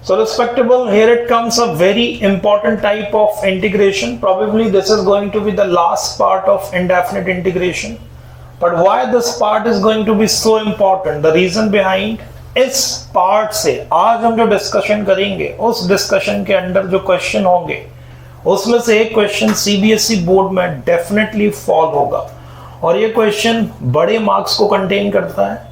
So respectable, here it comes a very important type of integration. Probably this is going to be the last part of indefinite integration. But why this part is going to be so important? The reason behind, इस part से आज हम जो discussion करेंगे उस discussion के अंदर जो क्वेश्चन होंगे उसमें से एक क्वेश्चन सीबीएसई बोर्ड में डेफिनेटली फॉल होगा और ये क्वेश्चन बड़े मार्क्स को कंटेन करता है।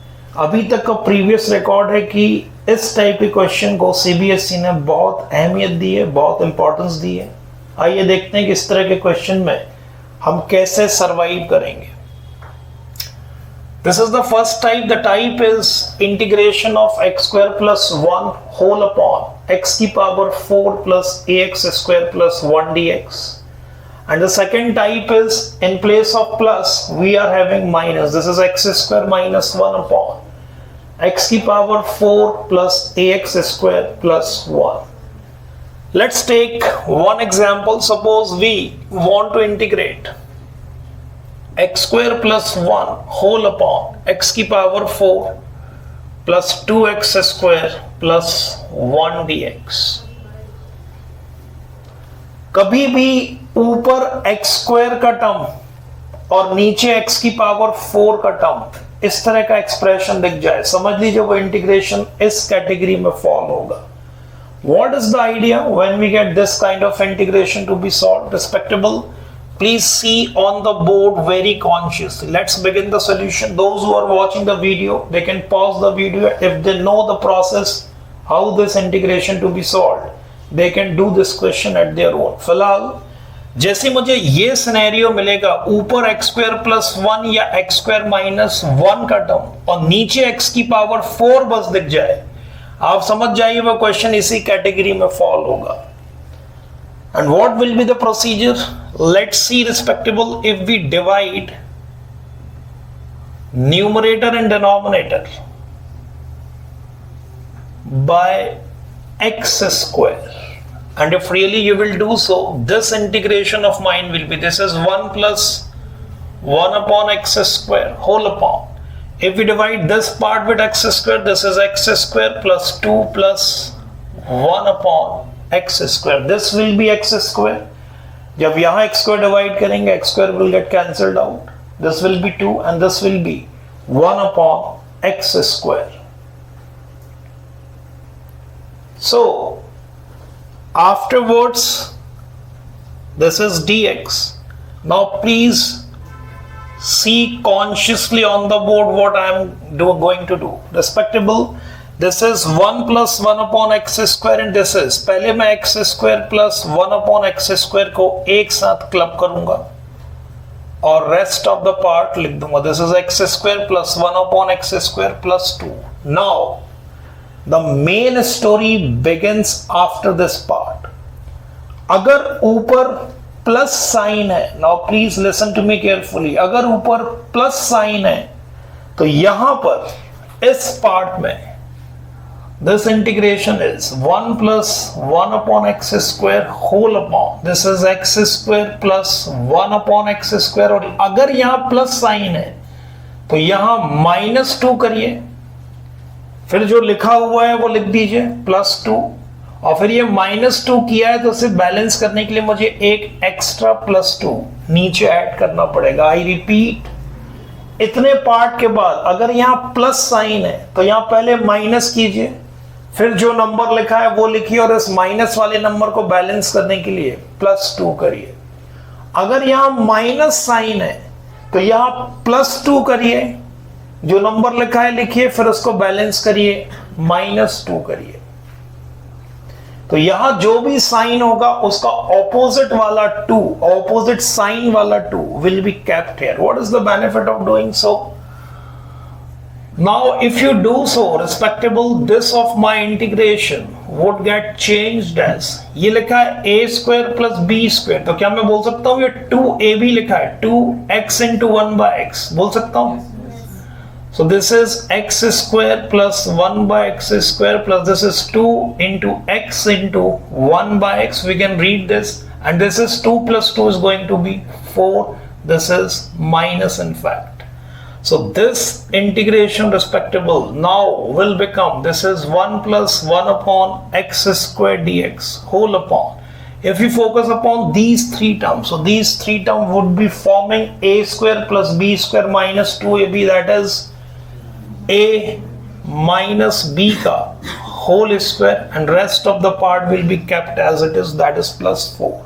अभी तक का प्रीवियस रिकॉर्ड है कि इस टाइप के क्वेश्चन को सीबीएसई ने बहुत अहमियत दी है, बहुत इंपॉर्टेंस दी है। आइए देखते हैं कि इस तरह के क्वेश्चन में हम कैसे सरवाइव करेंगे। This is the first type. The type is integration of x square plus 1 whole upon x की power 4 plus ax square plus 1 dx. And the second type is in place of plus we are having minus. This is x square minus 1 upon x की power 4 plus ax square plus 1. Let's take one example. Suppose we want to integrate x square plus 1 whole upon x की power 4 plus 2x square plus 1 dx. कभी भी ऊपर x square का term और नीचे x की power 4 का term इस तरह का एक्सप्रेशन दिख जाए, समझ लीजिए वो इंटीग्रेशन इस कैटेगरी में फॉल होगा। What is the idea when we get this kind of integration to be solved? Respectable, please see on the board very consciously. Let's begin the solution. Those who are watching the video, they can pause the video. If they know the process, how this integration to be solved, they can do this question at their own. फिलहाल जैसे मुझे ये scenario मिलेगा, ऊपर x square plus 1 या x square minus 1 का term और नीचे x की पावर 4 बस दिख जाए, आप समझ जाइए वो क्वेश्चन इसी कैटेगरी में फॉल होगा। And what will be the procedure? Let's see, respectable, if we divide numerator and denominator by x square, and if really you will do so, this integration of mine will be, this is 1 plus 1 upon x square whole upon, if we divide this part with x square, this is x square plus 2 plus 1 upon x square. This will be x square. जब यहाँ x square divide करेंगे, x square will get cancelled out. This will be 2 and this will be 1 upon x square. So afterwards, this is dx. Now please see consciously on the board what I am going to do. Respectable, this is 1 plus 1 upon x square and this is, पहले मैं x square plus 1 upon x square को एक साथ club करूंगा और rest of the part लिख दूंगा. This is x square plus 1 upon x square plus 2. Now the main story begins after this part. अगर ऊपर प्लस साइन है, now please listen to me carefully, अगर ऊपर प्लस साइन है तो यहां पर इस पार्ट में this integration is 1 plus 1 upon x square whole upon, this is x square plus 1 upon x square, और अगर यहाँ प्लस साइन है तो यहाँ -2 करिए, फिर जो लिखा हुआ है वो लिख दीजिए +2, और फिर ये -2 किया है तो उसे बैलेंस करने के लिए मुझे एक एक्स्ट्रा +2 नीचे ऐड करना पड़ेगा। आई रिपीट, इतने पार्ट के बाद अगर यहाँ प्लस साइन है तो यहाँ पहले माइनस कीजिए, फिर जो नंबर लिखा है वो लिखिए और इस माइनस वाले नंबर को बैलेंस करने के लिए +2 करिए। अगर यहाँ माइनस साइन है तो यहाँ +2 करिए, जो नंबर लिखा है लिखिए, फिर उसको बैलेंस करिए, -2 करिए। तो यहां जो भी साइन होगा उसका ऑपोजिट वाला 2, ऑपोजिट साइन वाला 2 will be kept here. What is the benefit of doing so? Now if you do so, respectable, this of my integration would get changed as, ये लिखा है a square plus b square, तो क्या मैं बोल सकता हूँ ये 2ab लिखा है 2x into 1 by x, बोल सकता हूँ? So this is x square plus 1 by x square plus this is 2 into x into 1 by x. We can read this, and this is 2 plus 2 is going to be 4. This is minus in fact. So this integration respectable now will become, this is 1 plus 1 upon x square dx whole upon. If we focus upon these three terms, so these three terms would be forming a square plus b square minus 2ab, that is a minus b ka whole square, and rest of the part will be kept as it is, that is plus 4.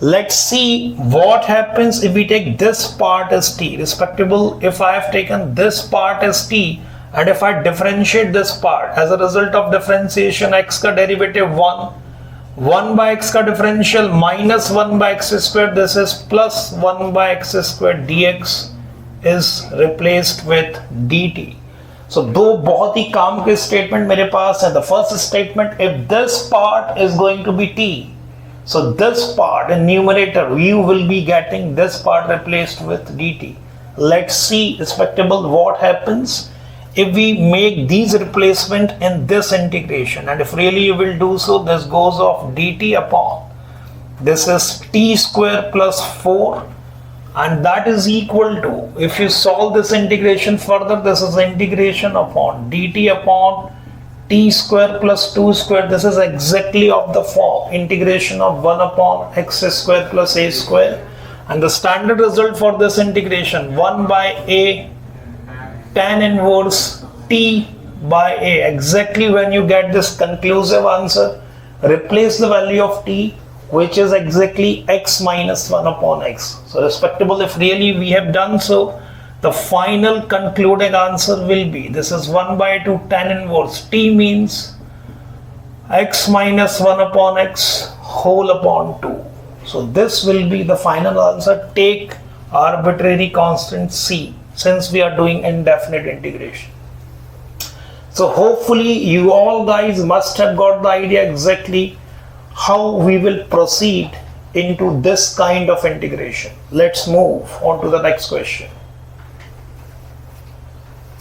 Let's see what happens if we take this part as t. Respectable, if I have taken this part as t and if I differentiate this part, as a result of differentiation x ka derivative 1 by x ka differential minus 1 by x square, this is plus 1 by x square dx is replaced with dt. So दो बहुत ही काम के statement मेरे पास है. The first statement, if this part is going to be t, so this part in numerator you will be getting this part replaced with dt. Let's see, respectable, what happens if we make these replacement in this integration, and if really you will do so, this goes of dt upon, this is t square plus 4, and that is equal to, if you solve this integration further, this is integration upon dt upon t square plus 2 square. This is exactly of the form integration of 1 upon x square plus a square, and the standard result for this integration 1 by a tan inverse t by a. Exactly when you get this conclusive answer, replace the value of t, which is exactly x minus 1 upon x. So respectable, if really we have done so, the final concluding answer will be, this is 1 by 2 tan inverse t means x minus 1 upon x whole upon 2. So this will be the final answer. Take arbitrary constant c, since we are doing indefinite integration. So hopefully you all guys must have got the idea exactly how we will proceed into this kind of integration. Let's move on to the next question.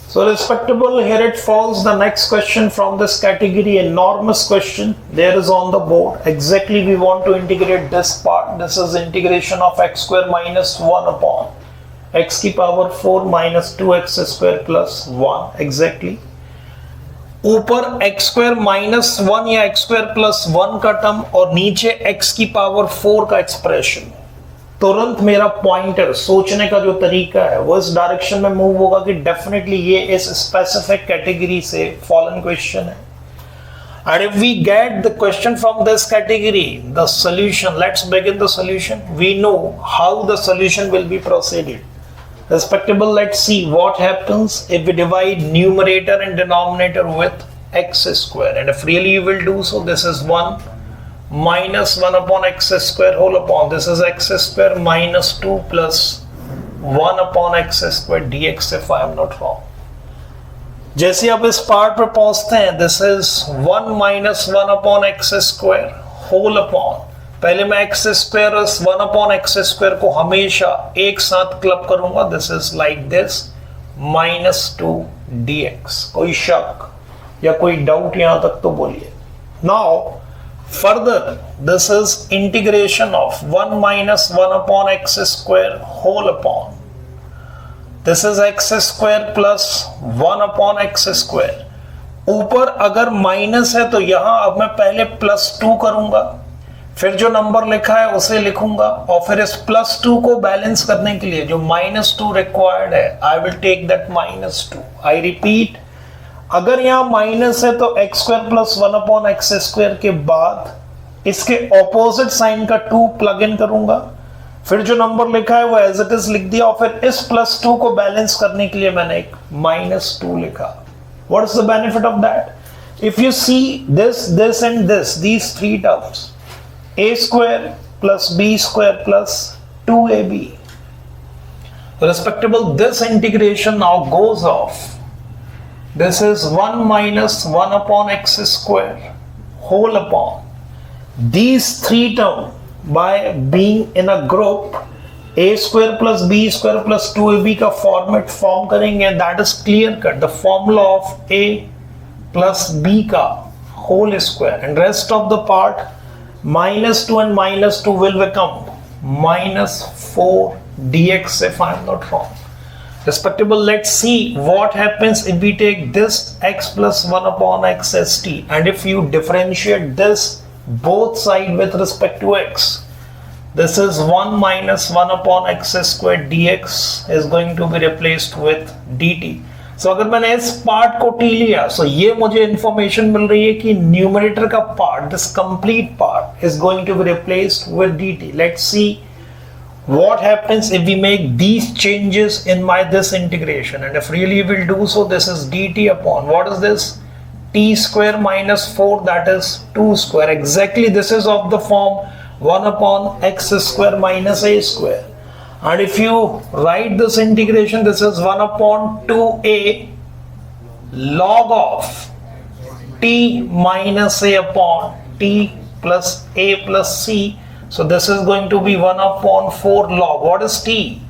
So respectable, here it falls the next question from this category, enormous question. There is on the board. Exactly we want to integrate this part. This is integration of x square minus 1 upon x की power 4 minus 2x square plus 1. Exactly. ऊपर x square minus 1 या x square plus 1 का term और नीचे x की power 4 का expression. तुरंत मेरा पॉइंटर, सोचने का जो तरीका है वो इस डायरेक्शन में मूव होगा कि डेफिनेटली ये इस स्पेसिफिक कैटेगरी से फॉलन क्वेश्चन है. And if we get the question from this category, the solution, let's begin the solution. We know how the solution will be proceeded. Respectable, let's see what happens if we divide numerator and denominator with x square, and if really you will do so, this is 1 minus 1 upon x square whole upon, this is x square minus 2 plus 1 upon x square dx, if I am not wrong. जैसे अब इस part पर पहुंचते हैं, this is 1 minus 1 upon x square whole upon, पहले मैं x square 1 upon x square को हमेशा एक साथ क्लब करूंगा. This is like this minus 2 dx. कोई शक या कोई डाउट यहां तक तो बोलिए. Now further this is integration of 1 minus 1 upon x square whole upon, this is x square plus 1 upon x square. ऊपर अगर माइनस है तो यहां अब मैं पहले प्लस 2 करूंगा, फिर जो नंबर लिखा है उसे लिखूंगा, और फिर इस प्लस 2 को बैलेंस करने के लिए जो माइनस 2 रिक्वायर्ड है, I will take that minus 2. I repeat, अगर यहाँ माइनस है तो x square plus 1 upon x square के बाद इसके ऑपोजिट साइन का 2 प्लग इन करूंगा, फिर जो नंबर लिखा है वो एज इट इज लिख दिया, और फिर इस प्लस 2 को बैलेंस करने के लिए मैंने एक माइनस 2 लिखा. What is the benefit of that? If you see this and this, these three terms, a square plus b square plus 2ab. Respectable, this integration now goes off. This is 1 minus 1 upon x square whole upon. These three terms by being in a group, a square plus b square plus 2ab का format form करेंगे. That is clear cut. The formula of a plus b का whole square, and rest of the part minus 2 and minus 2 will become minus 4 dx, if I am not wrong. Respectable, let's see what happens if we take this x plus 1 upon x as t, and if you differentiate this both side with respect to x. This is 1 minus 1 upon x squared dx is going to be replaced with dt. So अगर मैंने इस part को t लिया, so ये मुझे information मिल रही है कि न्यूमरेटर का part, this complete part is going to be replaced with dt. Let's see what happens if we make these changes in this integration, and if really we will do so, this is dt upon what is this, t square minus 4, that is 2 square. Exactly, this is of the form 1 upon x square minus a square. And if you write this integration, this is 1 upon 2a log of t minus a upon t plus a plus c. So this is going to be 1 upon 4 log. What is t?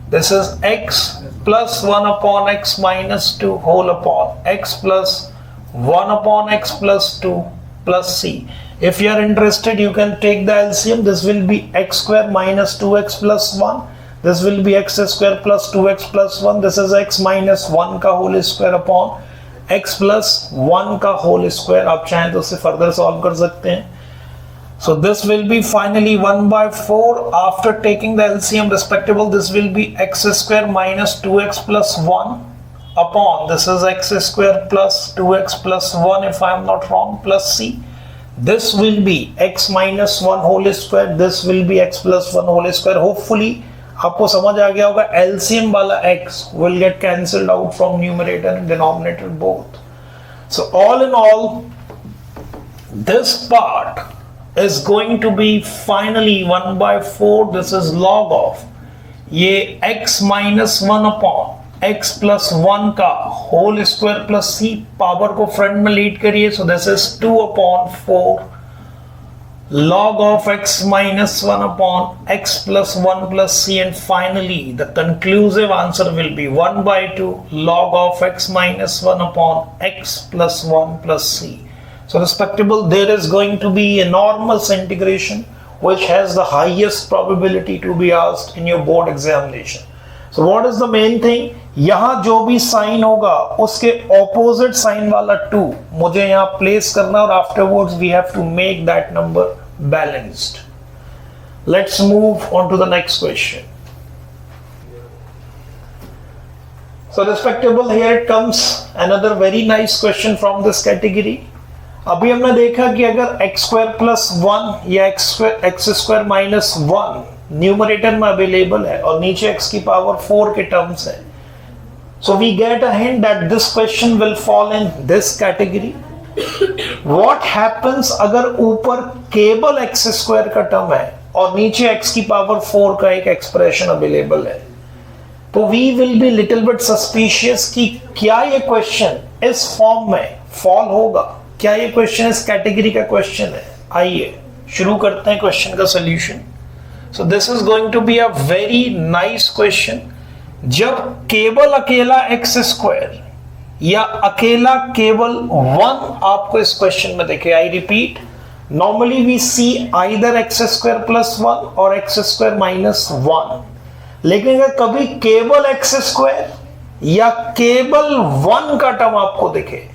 This is x plus 1 upon x minus 2 whole upon x plus 1 upon x plus 2 plus c. If you are interested, you can take the LCM. This will be x square minus 2x plus 1. This will be x square plus 2x plus 1. This is x minus 1 का whole square upon x plus 1 का whole square. आप चाहें तो उसे further solve कर सकते हैं. So this will be finally 1 by 4 after taking the LCM respectable. This will be x square minus 2x plus 1 upon, this is x square plus 2x plus 1 if I am not wrong, plus c. This will be x minus 1 whole square. This will be x plus 1 whole square. Hopefully आपको समझ आ गया होगा. LCM वाला x will get cancelled out from numerator and denominator both. So all in all, this part is going to be finally 1 by 4. This is log of ये x minus 1 upon x plus 1 का whole square plus c. Power को front में lead करिए. So this is 2 upon 4 log of x minus 1 upon x plus 1 plus c, and finally the conclusive answer will be 1 by 2 log of x minus 1 upon x plus 1 plus c. So respectable, there is going to be enormous integration which has the highest probability to be asked in your board examination. So what is the main thing? यहाँ जो भी sign होगा उसके opposite sign वाला 2 मुझे यहाँ place करना, और afterwards we have to make that number balanced. Let's move on to the next question. So respectable, here it comes another very nice question from this category. अभी हमने देखा कि अगर x square plus 1 या x square minus 1 numerator में available है और नीचे x की पावर 4 के टर्म्स है, so we get a hint that this question will fall in this category. What happens अगर ऊपर केवल x square का टर्म है और नीचे x की पावर 4 का एक एक्सप्रेशन अवेलेबल है, तो we will be little bit suspicious कि क्या ये क्वेश्चन इस फॉर्म में फॉल होगा, क्या ये क्वेश्चन इस कैटेगरी का क्वेश्चन है. आइए शुरू करते हैं क्वेश्चन का solution. So this is going to be a very nice question. जब केवल अकेला एक्स स्क्वायर या अकेला केवल 1 आपको इस क्वेश्चन में देखे, I repeat, normally we see either x square plus 1 और एक्स स्क्वायर माइनस 1, लेकिन अगर कभी केवल एक्स स्क्वायर या केवल 1 का टर्म आपको दिखे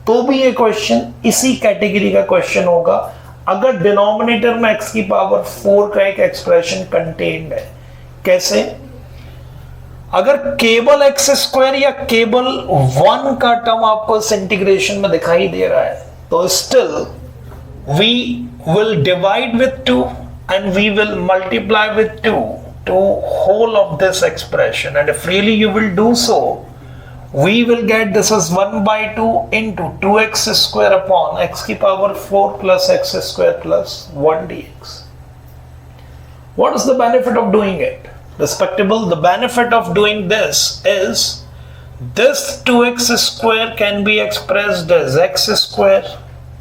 तो भी ये क्वेश्चन इसी कैटेगरी का क्वेश्चन होगा अगर डिनोमिनेटर में x की पावर 4 का एक एक्सप्रेशन कंटेन्ड है. कैसे? अगर केवल एक्स स्क्वायर या केवल 1 का टर्म आपको इस इंटीग्रेशन में दिखाई दे रहा है, तो still we will divide with 2 and we will multiply with 2 to whole of this expression, and if really you will do so, we will get this as 1 by 2 into 2x square upon x की power 4 plus x square plus 1 dx. What is the benefit of doing it? Respectable, the benefit of doing this is this 2x square can be expressed as x square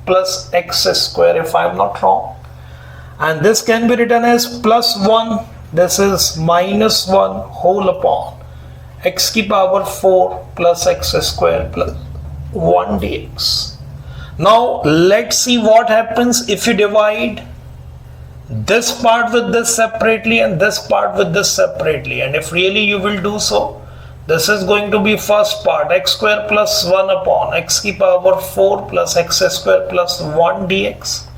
plus x square if I am not wrong, and this can be written as plus 1, this is minus 1 whole upon x की power 4 plus x square plus 1 dx. Now let's see what happens if you divide this part with this separately and this part with this separately, and if really you will do so, This is going to be first part, x square plus 1 upon x की power 4 plus x square plus 1 dx.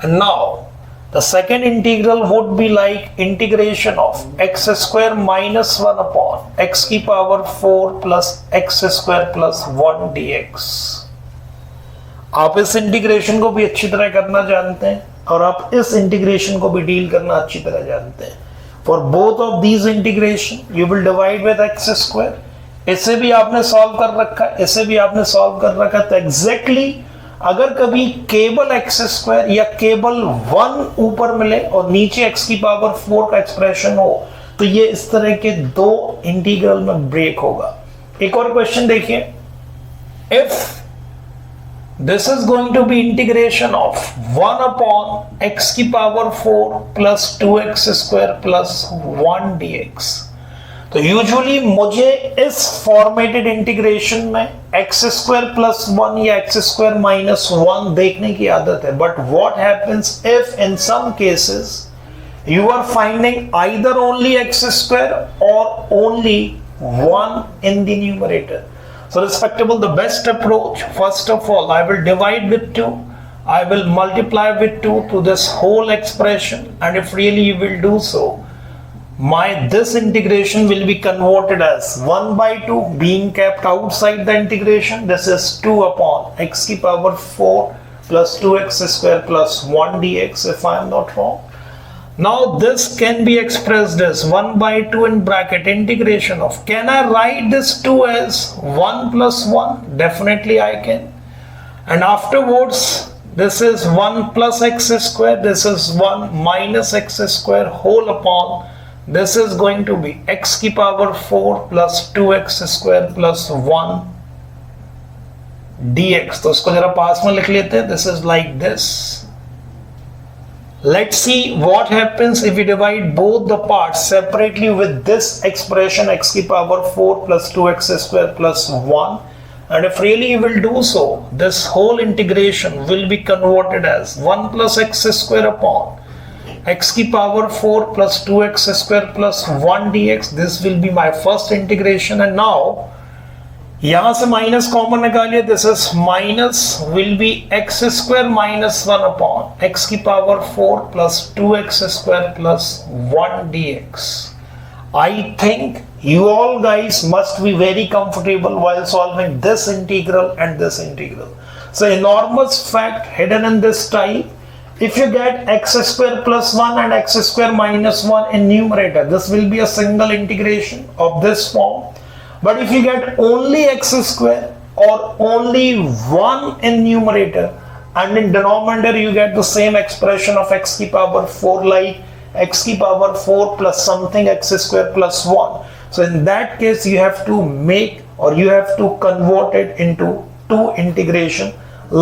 And now the second integral would be like integration of x square minus 1 upon x की power 4 plus x square plus 1 dx. आप इस integration को भी अच्छी तरह करना जानते हैं और आप इस इंटीग्रेशन को भी डील करना अच्छी तरह जानते हैं. For both of these integration, you will divide with x square. इसे भी आपने सॉल्व कर रखा है, इसे भी आपने सॉल्व कर रखा है. तो एग्जैक्टली अगर कभी केवल x स्क्वायर या केवल 1 ऊपर मिले और नीचे x की पावर 4 का एक्सप्रेशन हो, तो ये इस तरह के दो इंटीग्रल में ब्रेक होगा. एक और क्वेश्चन देखिए. If this is going to be integration of 1 upon x की power 4 plus 2x square plus 1 dx. तो यूजुअली मुझे इस फॉर्मेटेड इंटीग्रेशन में x square plus 1 या x square minus 1 देखने की आदत है. But what happens if in some cases you are finding either only x square or only 1 in the numerator? So respectable, the best approach, first of all, I will divide with 2. I will multiply with 2 to this whole expression, and if really you will do so, this integration will be converted as 1 by 2 being kept outside the integration. This is 2 upon x की power 4 plus 2x square plus 1 dx if I am not wrong. Now this can be expressed as 1 by 2 in bracket integration of, can I write this 2 as 1 plus 1? Definitely I can. And afterwards this is 1 plus x square, this is 1 minus x square whole upon, this is going to be x की power 4 plus 2x square plus 1 dx. तो इसको जरा पास में लिख लेते हैं. This is like this. Let's see what happens if we divide both the parts separately with this expression x की power 4 plus 2x square plus 1, and if really you will do so, this whole integration will be converted as 1 plus x square upon x की power 4 plus 2x square plus 1 dx. This will be my first integration. And now यहां से minus common निकालिए. This is minus will be x square minus 1 upon x की power 4 plus 2x square plus 1 dx. I think you all guys must be very comfortable while solving this integral and this integral. So enormous fact hidden in this type. If you get x square plus 1 and x square minus 1 in numerator, this will be a single integration of this form. But if you get only x square or only 1 in numerator and in denominator you get the same expression of x की power 4 like x की power 4 plus something x square plus 1. So in that case you have to make or you have to convert it into two integration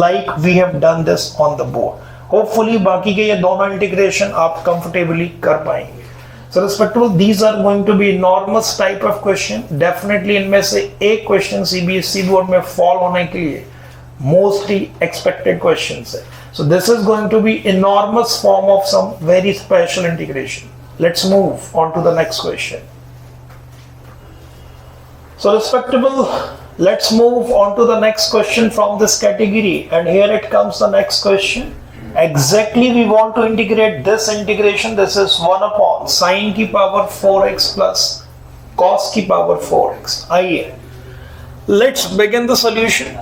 like we have done this on the board. Hopefully बाकी के ये दोनों integration आप comfortably कर पाएंगे. So respectable, these are going to be enormous type of question. Definitely इनमें से एक question CBSE बोर्ड में fall होने के लिए mostly expected questions है. So this is going to be enormous form of some very special integration. Let's move on to the next question. So respectable, let's move on to the next question from this category, and here it comes the next question. Exactly we want to integrate this integration. This is 1 upon sine की power 4x plus cos की power 4x. आइए, let's begin the solution.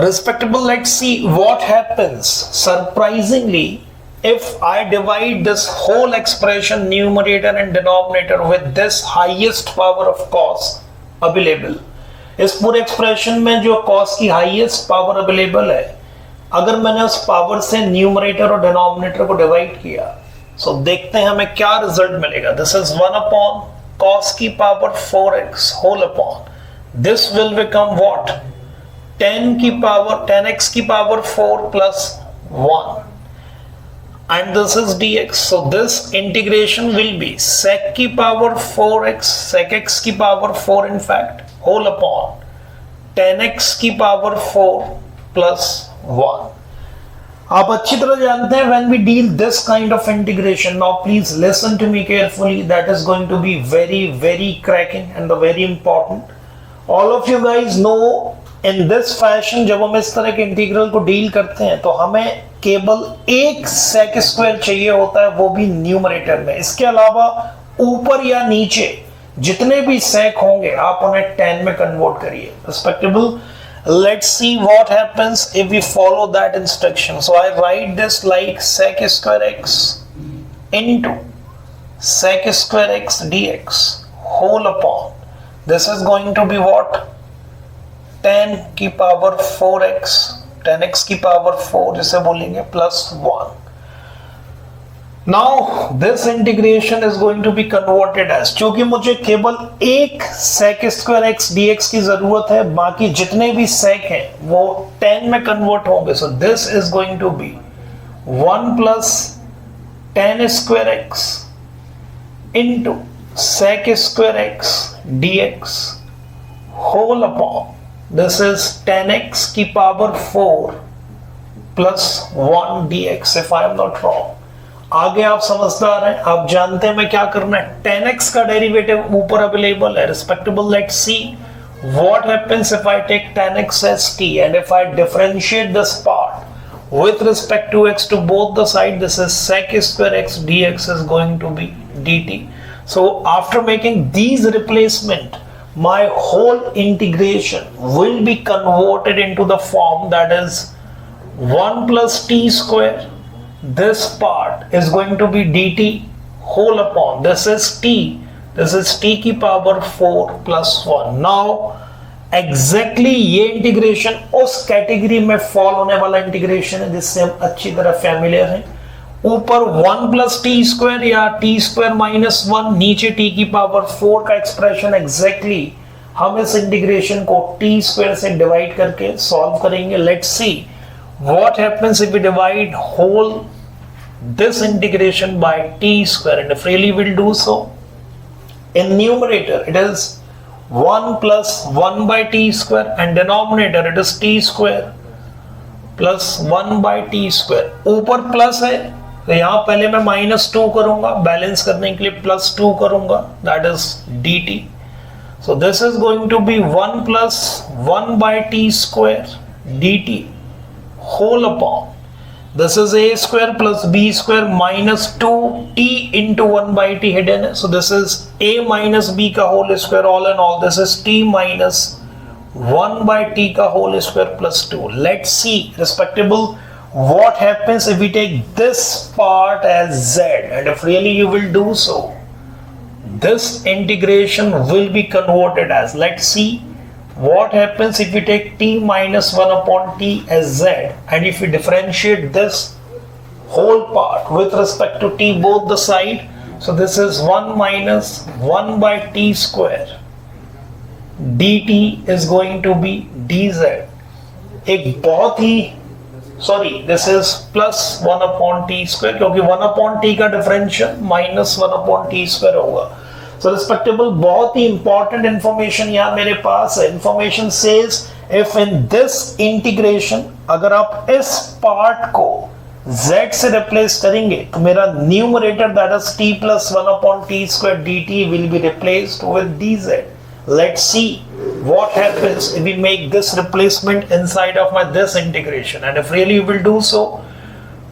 Respectable, let's see what happens surprisingly if I divide this whole expression numerator and denominator with this highest power of cos available. इस पूरे expression में जो cos की highest power available है, अगर मैंने उस power से न्यूमरेटर और डिनोमिनेटर को डिवाइड किया, सो देखते हैं हमें क्या रिजल्ट मिलेगा. दिस इज 1 अपॉन cos की power 4x whole upon, this will become what, 10x की power 4 plus 1, and this is dx. So this integration will be sec की पावर 4x, sec x की power 4 in fact, whole upon 10x की power 4 plus 1. आप अच्छी तरह जानते हैं when we deal this kind of integration, now please listen to me carefully, that is going to be very cracking and the very important. All of you guys know in this fashion जब हम इस तरह के integral को deal करते हैं तो हमें केवल एक सेक स्क्वायर चाहिए होता है, वो भी न्यूमरेटर में. इसके अलावा ऊपर या नीचे जितने भी सेक होंगे आप उन्हें 10 में कन्वर्ट करिए. Respectable, let's see what happens if we follow that instruction. So I write this like sec square x into sec square x dx whole upon, this is going to be what, 10 की power 4x, 10x की power 4 जिसे बोलेंगे plus 1. Now this integration is going to be converted as, क्योंकि मुझे केवल एक sec square x dx की जरूरत है, बाकी जितने भी sec हैं वो 10 में कन्वर्ट होंगे. So this is going to be 1 plus 10 square x into sec square x dx whole upon, this is 10x की power 4 plus 1 dx if I am not wrong. आगे आप समझदार हैं, आप जानते हैं मैं क्या करना है. 10x का डेरिवेटिव ऊपर अवेलेबल है. Respectable, let's see what happens if I take 10x as t and if I differentiate this part with respect to x to both the side, this is sec square x dx is going to be dt. So after making these replacement, my whole integration will be converted into the form that is 1 plus t square. This part is going to be dt whole upon, this is t की power 4 plus 1. Now exactly ये integration उस category में fall होने वाला integration है जिससे हम अच्छी तरह फैमिलियर हैं. ऊपर 1 plus t स्क्वायर या t स्क्वायर माइनस 1, नीचे t की पावर 4 का एक्सप्रेशन एग्जैक्टली हम इस इंटीग्रेशन को t स्क्वायर से डिवाइड करके सॉल्व करेंगे. Let's see what happens if we divide whole this integration by t square, and if really we'll do so, in numerator it is 1 plus 1 by t square and denominator it is t square plus 1 by t square. ऊपर plus है तो यहाँ पहले मैं -2 करूंगा, balance करने के लिए +2 करूंगा, that is dt. So this is going to be 1 plus 1 by t square dt whole upon, this is a square plus b square minus 2t into 1 by t hidden है. So this is a minus b का whole square, all in all this is t minus 1 by t का whole square plus 2. Let's see, respectable, what happens if we take this part as z, and if really you will do so, this integration will be converted as, let's see what happens if we take t minus 1 upon t as z, and if we differentiate this whole part with respect to t both the side, so this is 1 minus 1 by t square dt is going to be dz. एक बहुत ही this is plus 1 upon t square, क्योंकि 1 upon t का differential minus 1 upon t square होगा. So respectable, बहुत ही important information यहाँ मेरे पास है. Information says if in this integration अगर आप इस part को z से replace करेंगे तो मेरा numerator that is t plus 1 upon t square dt will be replaced with dz. Let's see what happens if we make this replacement inside of this integration, and if really you will do so,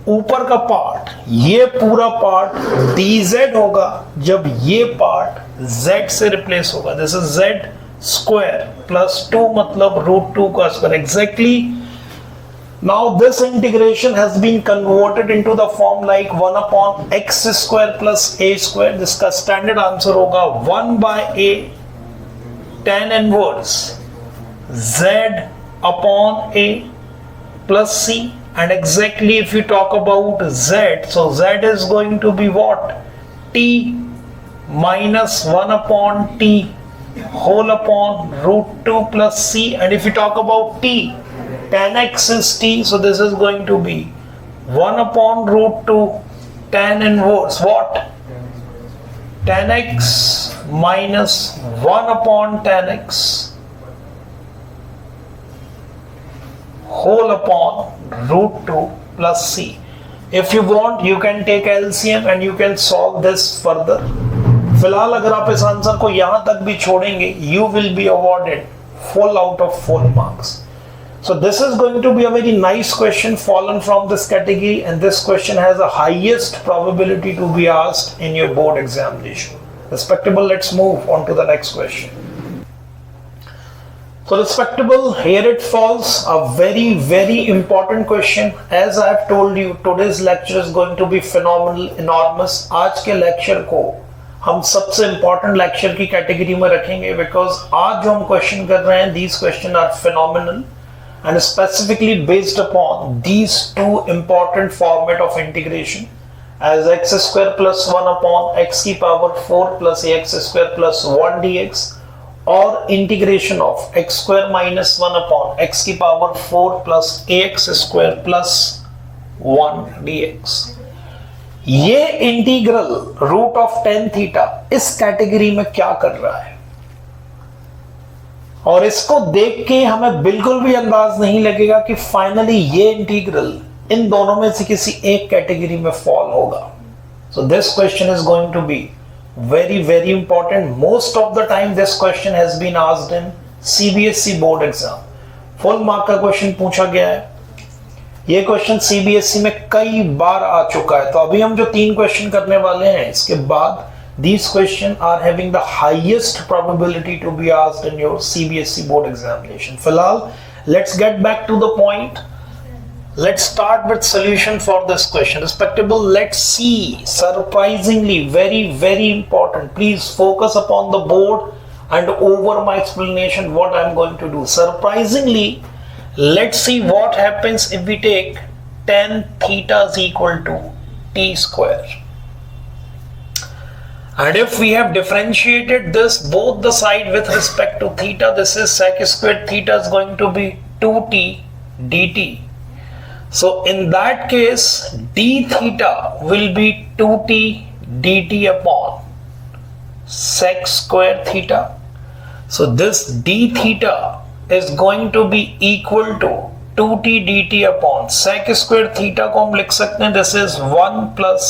ऊपर का part, ये पूरा part dz होगा जब ये part z से replace होगा. This is z square plus 2 मतलब √2 का square exactly. Now this integration has been converted into the form like 1 upon x square plus a square, जिसका स्टैंडर्ड आंसर होगा 1 by a tan inverse z upon a plus c. And exactly if you talk about z, so z is going to be what, t minus 1 upon t whole upon √2 plus c. And if you talk about t, tan x is t, so this is going to be 1 upon √2 tan inverse what, tan x minus 1 upon tan x whole upon √2 plus c. If you want, you can take LCM and you can solve this further. फिलहाल अगर आप इस answer को यहां तक भी छोड़ेंगे, you will be awarded full out of full marks. So this is going to be a very nice question fallen from this category, and this question has the highest probability to be asked in your board examination. Respectable, let's move on to the next question. So respectable, here it falls, a very important question. As I have told you, today's lecture is going to be phenomenal, enormous. आज के lecture को हम सबसे important lecture की category में रखेंगे, because आज जो हम question कर रहे हैं, these questions are phenomenal and specifically based upon these two important format of integration, as x square plus 1 upon x की power 4 plus ax square plus 1 dx, और integration of x square minus 1 upon x की power 4 plus ax square plus 1 dx. ये integral root of tan theta इस category में क्या कर रहा है, और इसको देख के हमें बिल्कुल भी अंदाज नहीं लगेगा कि फाइनली ये इंटीग्रल इन दोनों में से किसी एक कैटेगरी में फॉल होगा. So this question is going to be very important. Most of the time this question has been asked in CBSE board exam. Full mark का क्वेश्चन पूछा गया है. ये क्वेश्चन CBSE में कई बार आ चुका है. तो अभी हम जो 3 क्वेश्चन करने वाले हैं, इसके बाद these questions are having the highest probability to be asked in your CBSE board examination. फिलहाल let's get back to the point. Let's start with solution for this question. Respectable, let's see. Surprisingly, very important. Please focus upon the board and over my explanation what I'm going to do. Surprisingly, let's see what happens if we take tan theta is equal to t square. And if we have differentiated this both the side with respect to theta, this is sec squared theta is going to be 2t dt. So in that case, d theta will be 2t dt upon sec square theta. So this d theta is going to be equal to 2t dt upon sec square theta को हम लिख सकते हैं, this is 1 plus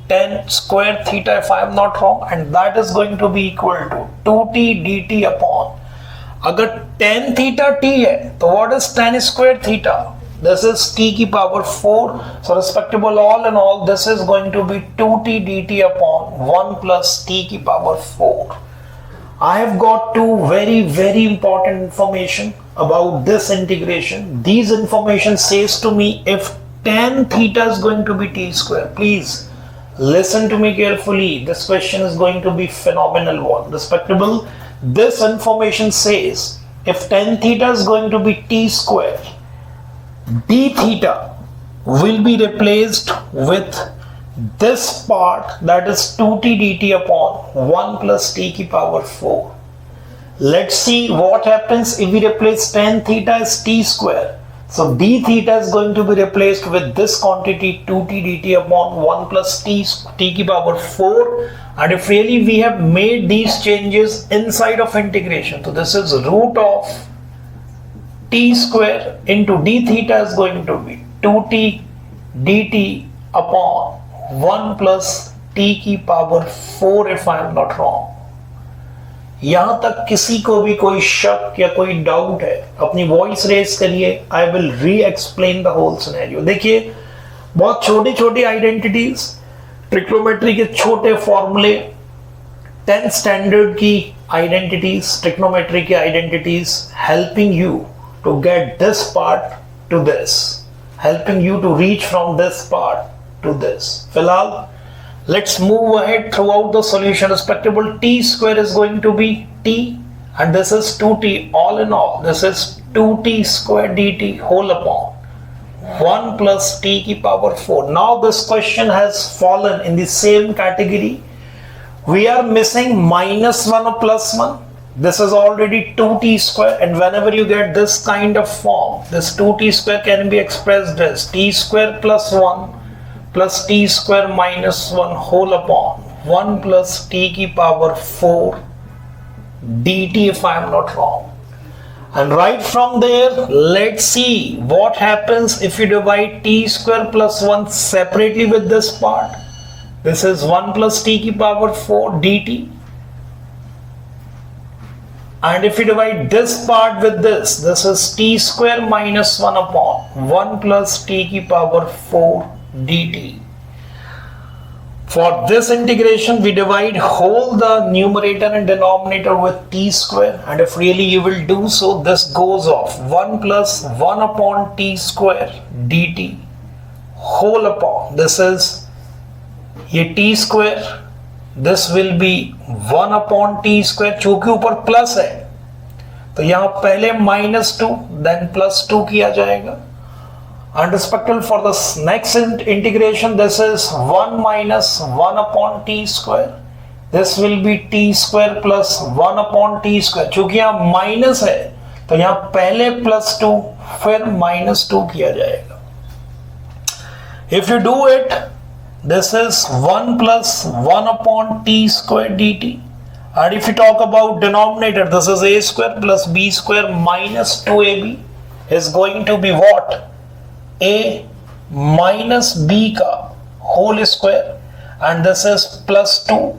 tan square theta if I am not wrong, and that is going to be equal to 2t dt upon, अगर tan theta t है तो what is tan square theta? This is t की power 4. So respectable, all in all, this is going to be 2t dt upon 1 plus t की power 4. I have got two very important information about this integration. These information says to me if tan theta is going to be t square. Please listen to me carefully. This question is going to be phenomenal one. Respectable, this information says if tan theta is going to be t square, d theta will be replaced with this part, that is 2t dt upon 1 plus t की power 4. Let's see what happens if we replace tan theta as t square. So d theta is going to be replaced with this quantity 2t dt upon 1 plus t की power 4. And if really we have made these changes inside of integration, so this is root of t square into d theta is going to be 2t dt upon 1 plus t की power 4 if I am not wrong. यहां तक किसी को भी कोई शक या कोई डाउट है, अपनी वॉइस रेज करिए. आई विल री एक्सप्लेन द होल सिनेरियो. देखिए, बहुत छोटी आइडेंटिटीज, ट्रिग्नोमेट्री के छोटे फॉर्मूले, 10th स्टैंडर्ड की आइडेंटिटीज, ट्रिग्नोमेट्री की identities, helping you to get this part to this, helping you to reach from this part to this. फिलहाल let's move ahead throughout the solution. Respectable, t square is going to be t, and this is 2t. All in all, this is 2t square dt whole upon 1 plus t की power 4. Now this question has fallen in the same category. We are missing minus 1 or plus 1. This is already 2t square, and whenever you get this kind of form, this 2t square can be expressed as t square plus 1 plus t square minus 1 whole upon 1 plus t की power 4 dt if I am not wrong. And right from there, let's see what happens if you divide t square plus 1 separately with this part. This is 1 plus t ki power 4 dt. And if you divide this part with this is t square minus 1 upon 1 plus t ki power 4 dt. For this integration, we divide whole the numerator and denominator with t square, and if really you will do so, this goes off 1 plus 1 upon t square dt whole upon, this is ये t square, this will be 1 upon t square, चूंकि ऊपर plus है तो यहाँ पहले -2 then +2 किया जाएगा. And respectful for the next integration, this is 1 minus 1 upon t square. This will be t square plus 1 upon t square. चूंकि यहाँ माइनस है तो यहाँ पहले +2 फिर -2 किया जाएगा. If you do it, this is 1 plus 1 upon t square dt. And if you talk about denominator, this is a square plus b square minus 2ab is going to be what? A minus b ka whole square, and this is +2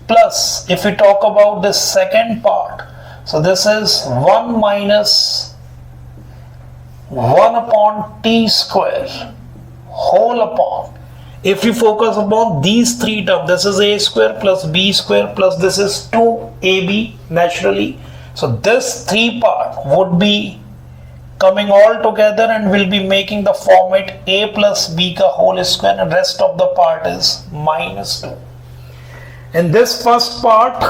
plus, if we talk about the second part, so this is 1 minus 1 upon t square whole upon, if you focus upon these three terms, this is a square plus b square plus this is 2ab naturally, so this three part would be coming all together and will be making the format a plus b ka whole square, and rest of the part is -2. In this first part,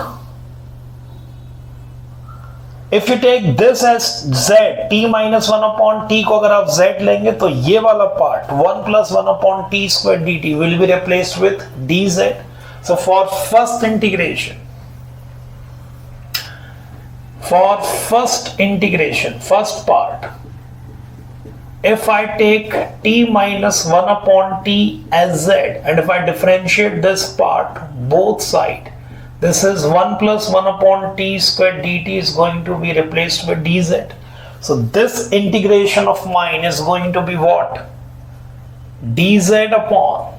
if you take this as z, t minus 1 upon t को अगर आप z लेंगे तो ये वाला part 1 plus 1 upon t square dt will be replaced with dz. So for first integration, first part, if I take t minus 1 upon t as z, and if I differentiate this part both sides, this is 1 plus 1 upon t square dt is going to be replaced with dz. So this integration of mine is going to be what? dz upon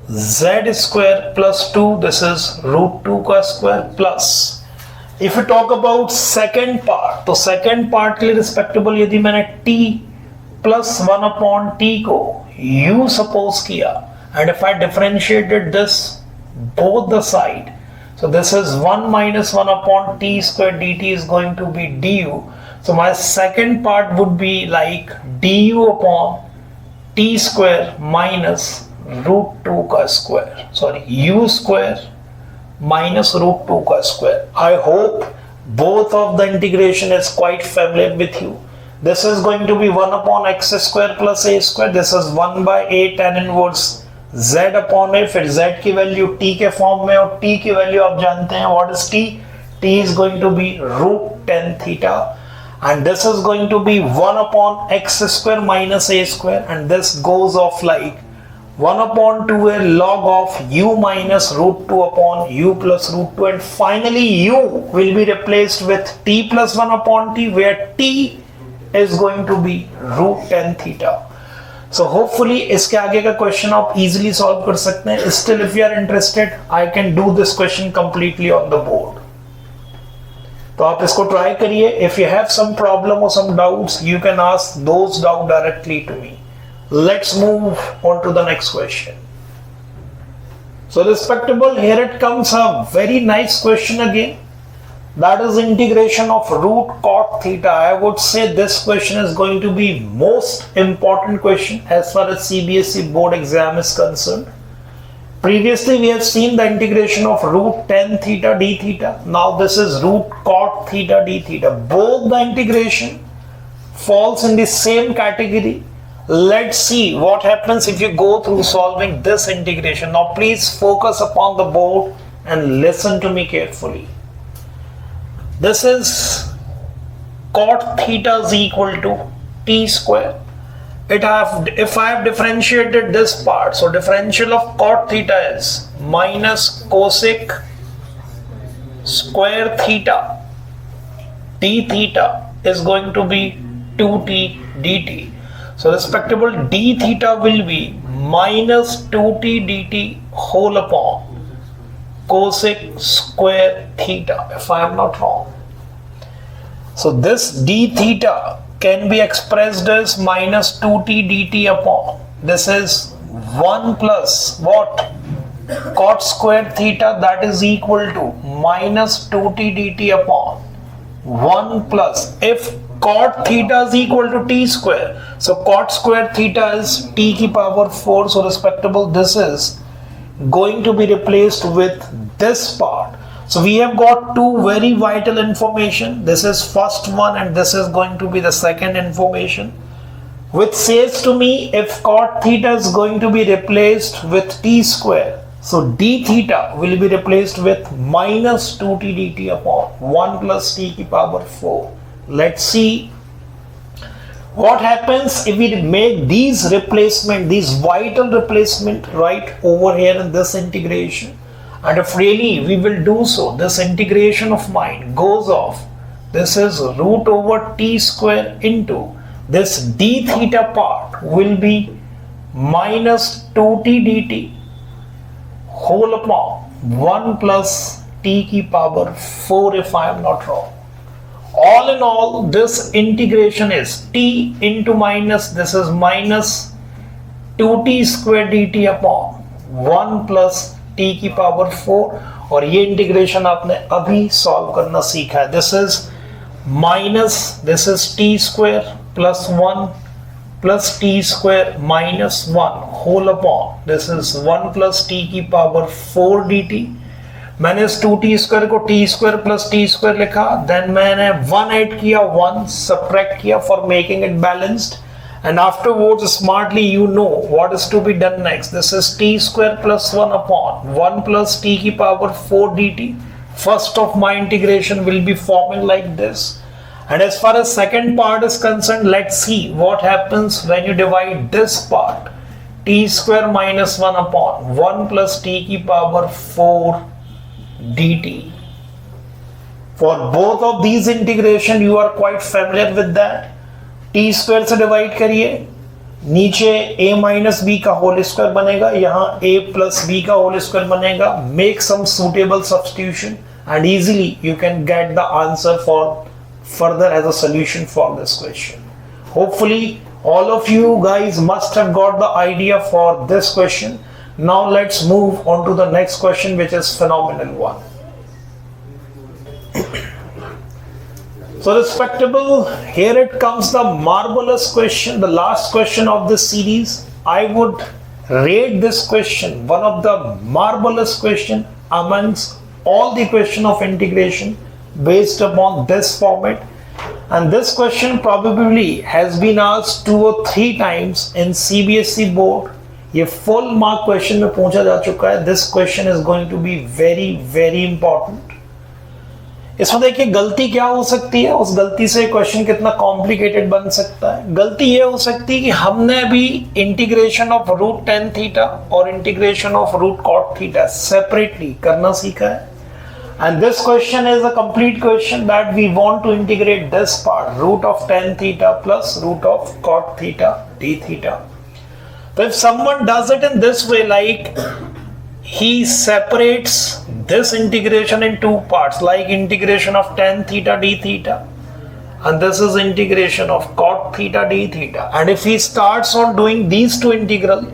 z square plus 2, this is √2 का square plus, if you talk about second part, तो second part के लिए respectable यदि मैंने t plus 1 upon t को u suppose किया, and if I differentiated this both the side, so this is 1 minus 1 upon t square dt is going to be du. So my second part would be like du upon t square minus √2 का square, sorry, u square minus √2 का square. I hope both of the integration is quite familiar with you. This is going to be 1 upon x square plus a square. This is 1 by a tan inverse z upon a. फिर z की value t के form में, और t की value आप जानते हैं what is t? t is going to be √10 theta, and this is going to be 1 upon x square minus a square, and this goes off like 1 upon 2a log of u minus √2 upon u plus √2, and finally u will be replaced with t plus 1 upon t, where t is going to be √10 theta. So hopefully इसके आगे का question आप easily solve कर सकते हैं. Still if you are interested, I can do this question completely on the board. तो आप इसको try करिए. If you have some problem or some doubts, you can ask those doubts directly to me. Let's move on to the next question. So respectable, here it comes a very nice question again. That is integration of root cot theta. I would say this question is going to be most important question as far as CBSE board exam is concerned. Previously we have seen the integration of √10 theta d theta. Now this is root cot theta d theta. Both the integration falls in the same category. Let's see what happens if you go through solving this integration. Now please focus upon the board and listen to me carefully. This is cot theta is equal to t square. If I have differentiated this part, so differential of cot theta is minus cosec square theta d theta is going to be 2t dt. So respectable d theta will be minus 2t dt whole upon cosec square theta, if I am not wrong. So this d theta can be expressed as minus 2t dt upon, this is 1 plus what, cot square theta, that is equal to minus 2t dt upon 1 plus, if cot theta is equal to t square, so cot square theta is t की power 4, so respectable this is going to be replaced with this part. So we have got two very vital information, this is first one and this is going to be the second information, which says to me if cot theta is going to be replaced with t square, so d theta will be replaced with minus 2t dt upon 1 plus t की power 4. Let's see what happens if we make these replacement, these vital replacement right over here in this integration, and if really we will do so, this integration of mine goes off, this is root over t square into this d theta part will be minus 2t dt whole upon 1 plus t की power 4, if I am not wrong. All in all, this integration is t into minus, this is minus 2t square dt upon 1 plus t की power 4, और ये integration आपने अभी solve करना सीखा है. This is minus, this is t square plus 1 plus t square minus 1 whole upon, this is 1 plus t की power 4 dt. मैंने इस 2t स्क्वायर को t square plus t square लिखा, देन मैंने 1 ऐड किया, 1 सब्ट्रैक्ट किया for making it balanced, and afterwards smartly you know what is to be done next. This is t square plus 1 upon 1 plus t की power 4 dt. First of my integration will be forming like this. And as far as second part is concerned, let's see what happens when you divide this part, t square minus 1 upon 1 plus t की power 4 dt. For both of these integration you are quite familiar with that. t square से divide करिए, नीचे a minus b का whole square बनेगा, यहाँ a plus b का whole square बनेगा. Make some suitable substitution and easily you can get the answer for further as a solution for this question. Hopefully all of you guys must have got the idea for this question. Now let's move on to the next question, which is phenomenal one. So respectable, here it comes the marvelous question, the last question of this series. I would rate this question one of the marvelous question amongst all the question of integration based upon this format, and this question probably has been asked 2 or 3 times in CBSE board. ये full mark question में पूछा जा चुका है. This question is going to be very very important. इसमें देखिए गलती क्या हो सकती है, उस गलती से क्वेश्चन कितना कॉम्प्लिकेटेड बन सकता है. गलती ये हो सकती है कि हमने अभी integration of root tan theta और integration of root cot theta separately करना सीखा है. And this question is a complete question that we want to integrate this part, root of tan theta plus root of cot theta d theta. So if someone does it in this way, like he separates this integration in 2 parts, like integration of tan theta d theta, and this is integration of cot theta d theta, and if he starts on doing these 2 integral,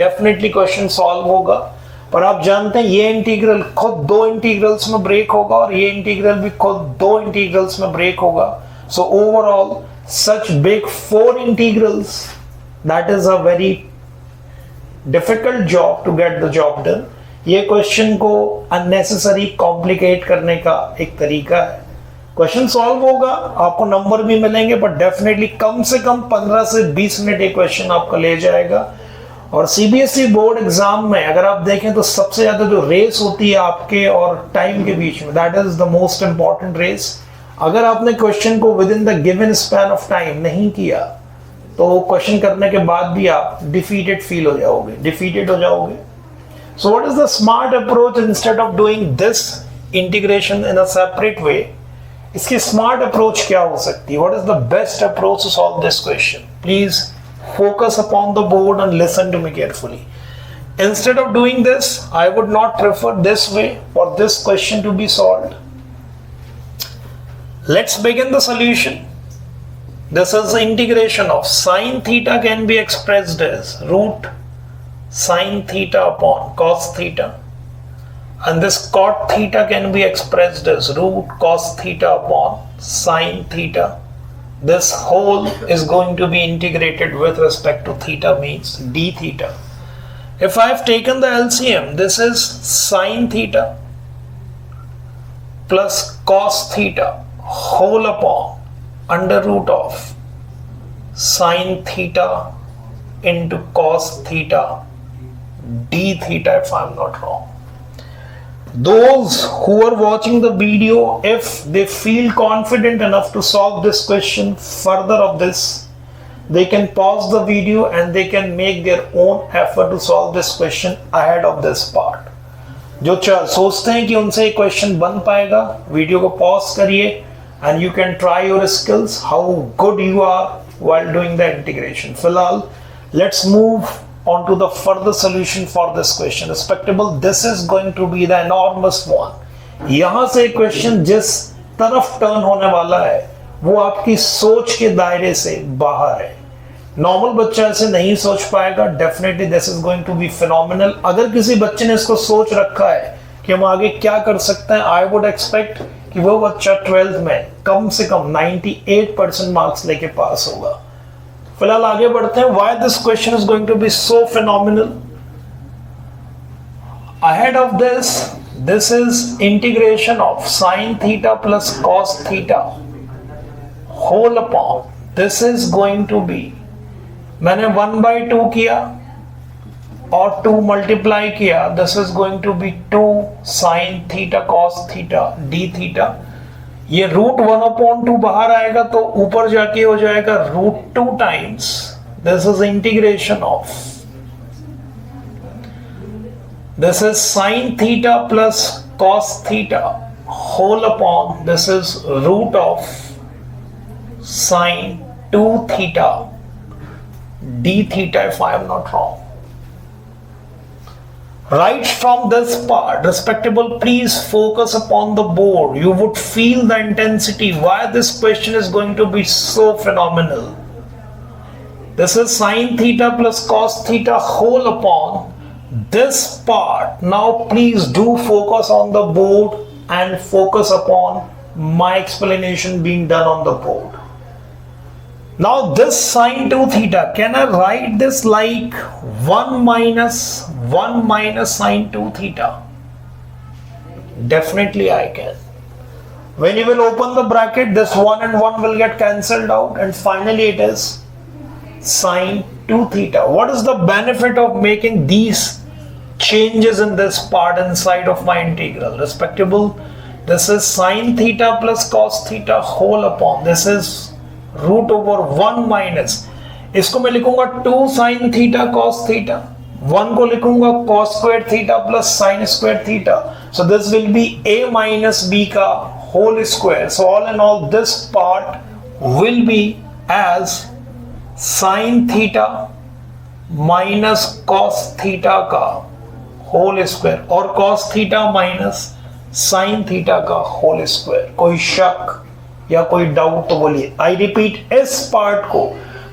definitely question solve होगा. पर आप जानते हैं ये integral खुद 2 integrals में break होगा और ये इंटीग्रल भी खुद 2 इंटीग्रल्स में ब्रेक होगा. So overall such big 4 integrals, that is a very difficult job to get the job done. ये क्वेश्चन को अननेसेसरी कॉम्प्लिकेट करने का एक तरीका है. क्वेश्चन सॉल्व होगा, आपको नंबर भी मिलेंगे, बट डेफिनेटली कम से कम 15 से 20 मिनट ये क्वेश्चन आपका ले जाएगा. और सीबीएसई बोर्ड एग्जाम में अगर आप देखें तो सबसे ज्यादा जो रेस होती है आपके और टाइम के बीच में, that is the most important race. अगर आपने क्वेश्चन को within the given span of time नहीं किया तो क्वेश्चन करने के बाद भी आप डिफीटेड फील हो जाओगे, डिफीटेड हो जाओगे. So what is the smart approach? Instead of doing this integration in a separate way, इसकी स्मार्ट अप्रोच क्या हो सकती है? What is the best approach to solve this question? Please focus upon the board and listen to me carefully. Instead of doing this, I would not prefer this way for this question to be solved. Let's begin the solution. This is the integration of sine theta can be expressed as root sine theta upon cos theta, and this cot theta can be expressed as root cos theta upon sine theta. This whole is going to be integrated with respect to theta, means d theta. If I have taken the LCM, this is sine theta plus cos theta whole upon under root of sine theta into cos theta d theta, if I am not wrong. Those who are watching the video, if they feel confident enough to solve this question further of this, they can pause the video and they can make their own effort to solve this question ahead of this part. जो सोचते हैं कि उनसे ये question बन पाएगा, video को pause करिए and you can try your skills how good you are while doing the integration. फिलहाल let's move on to the further solution for this question. Respectable, this is going to be the enormous one. यहां से question जिस तरफ turn होने वाला है वो आपकी सोच के दायरे से बाहर है. नॉर्मल बच्चा ऐसे नहीं सोच पाएगा. Definitely this is going to be phenomenal. अगर किसी बच्चे ने इसको सोच रखा है कि हम आगे क्या कर सकते हैं, आई वुड एक्सपेक्ट कि वो बच्चा 12th में कम से कम 98% मार्क्स लेके पास होगा. फिलहाल आगे बढ़ते हैं. Why this question is going to be so phenomenal? Ahead of this, this is integration of sine theta plus cos theta whole upon. This is going to be, मैंने 1/2 किया और 2 मल्टीप्लाई किया. This is going to be 2 sine theta cos theta d theta. ये √1/2 बाहर आएगा तो ऊपर जाके हो जाएगा √2 times. This is integration of, this is sine theta plus cos theta whole upon, this is root of sine 2 theta d theta, if I am not wrong. Right from this part, respectable, please focus upon the board. You would feel the intensity, why this question is going to be so phenomenal. This is sine theta plus cos theta whole upon this part. Now please do focus on the board and focus upon my explanation being done on the board. Now this sine 2 theta, can I write this like 1 minus sine 2 theta? Definitely I can. When you will open the bracket, this 1 and 1 will get cancelled out and finally it is sine 2 theta. What is the benefit of making these changes in this part inside of my integral? Respectable, this is sine theta plus cos theta whole upon, this is root over 1 minus, इसको मैं लिखूंगा 2 sine theta cos theta, 1 को लिखूंगा cos square theta plus sine square theta. So this will be a minus b का whole square. So all in all this part will be as sine theta minus cos theta का whole square और cos theta minus sine theta का whole square. कोई शक या कोई doubt तो बोलिए. आई रिपीट, इस पार्ट को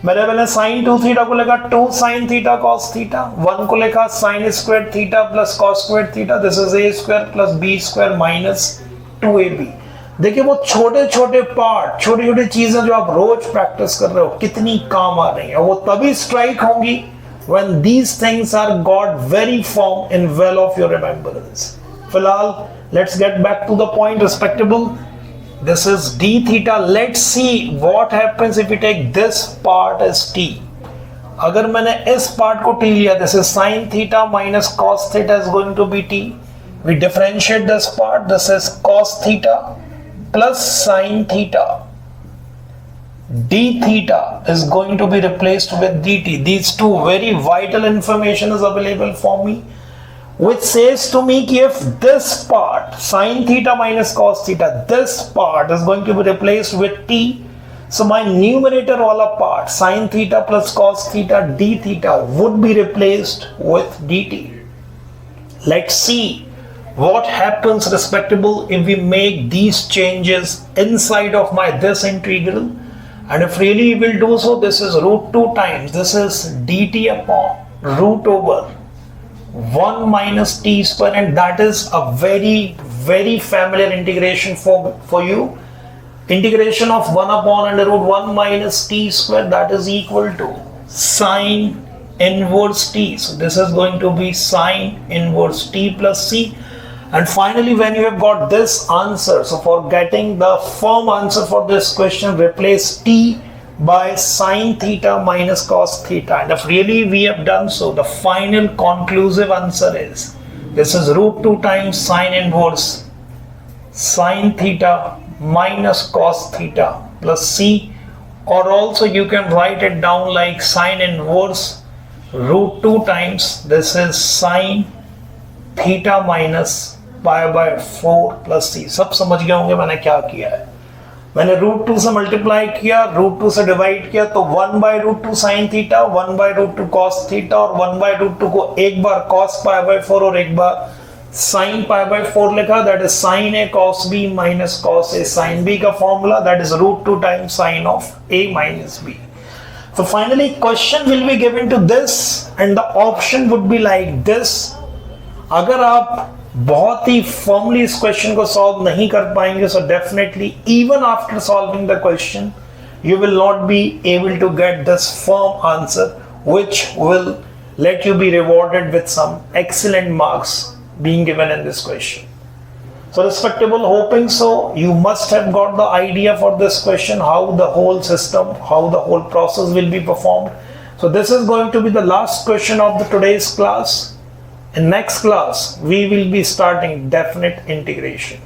मैंने साइन 2 थीटा को लिखा 2 साइन थीटा कॉस थीटा, 1 को लिखा sign square theta plus cos square theta. This is a square plus b square minus 2ab. देखिए वो छोटे छोटे पार्ट, छोटी छोटी चीजें जो आप रोज प्रैक्टिस कर रहे हो कितनी काम आ रही है. वो तभी स्ट्राइक होंगी when these things are got very firm in well of your remembrance. फिलहाल let's get back to the point. Respectable, this is d theta. Let's see what happens if we take this part as t. अगर मैंने इस part को t लिया, this is sin theta minus cos theta is going to be t. We differentiate this part. This is cos theta plus sin theta. D theta is going to be replaced with dt. These two very vital information is available for me. which says to me कि if this part sin theta minus cos theta, this part is going to be replaced with t, so my numerator wala part sin theta plus cos theta d theta would be replaced with dt. Let's see what happens respectable if we make these changes inside of my this integral, and if really we will do so, this is root 2 times, this is dt upon root over 1 minus t square, and that is a very familiar integration for you. Integration of 1 upon under root 1 minus t square, that is equal to sine inverse t. So this is going to be sine inverse t plus c. And finally, when you have got this answer, so for getting the firm answer for this question, replace t by sine theta minus cos theta. And if really we have done so, the final conclusive answer is, this is root 2 times sine inverse sine theta minus cos theta plus c, or also you can write it down like sine inverse root 2 times, this is sine theta minus pi by 4 plus c. सब समझ गए होंगे मैंने क्या किया है. मैंने root 2 से मल्टीप्लाई किया, रूट 2 से डिवाइड किया, तो 1 by root 2 sine theta, 1 by root 2 cos theta, और 1 बाई रूट 2 को एक बार कॉस पाई बाई 4 और एक बार साइन पाई बाई 4 लिखा. That is sine A cos B minus cos A sine B का formula, that is root 2 times sine of A minus B. So finally question will be given to this and the option would be like this. अगर आप बहुत ही firmly इस question को solve नहीं कर पाएंगे, so definitely even after solving the question you will not be able to get this firm answer which will let you be rewarded with some excellent marks being given in this question. So respectable, hoping so you must have got the idea for this question, how the whole system, how the whole process will be performed. So this is going to be the last question of the today's class. In next class we will be starting definite integration.